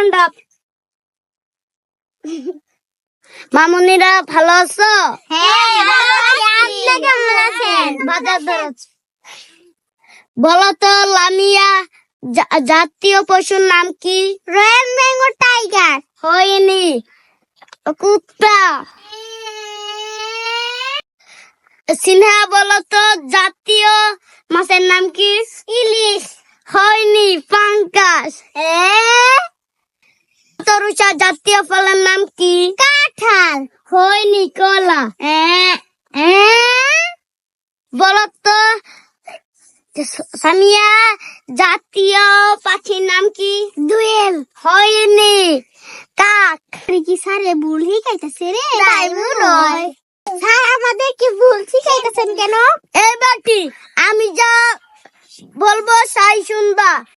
Stand up. মামুনিরা ভালো আছো? কেমন আছেন? বাজার দরজ বলো তো, লামিয়া জাতীয় পশুর নাম কি? Royal Bengal tiger. হয়নি, কুত্তা। সিনহা বলো তো, জাতীয় মাছের নাম কি? ইলিশ। হয়নি, পাঙ্গাস। তরুষা জাতীয় ফলের নাম কি? কাঁঠাল। হয়নি, কলা। বলো তো, সামিয়া জাতীয় পাখির নাম কি? দোয়েল। হয়নি, কাক। কি স্যারে ভুল শিখাইতেছে রে? তাই মনে হয়। স্যার আমাদের কি ভুল শিখাইতেছেন কেন? এবার কি আমি যা বলবো তাই শুনবা।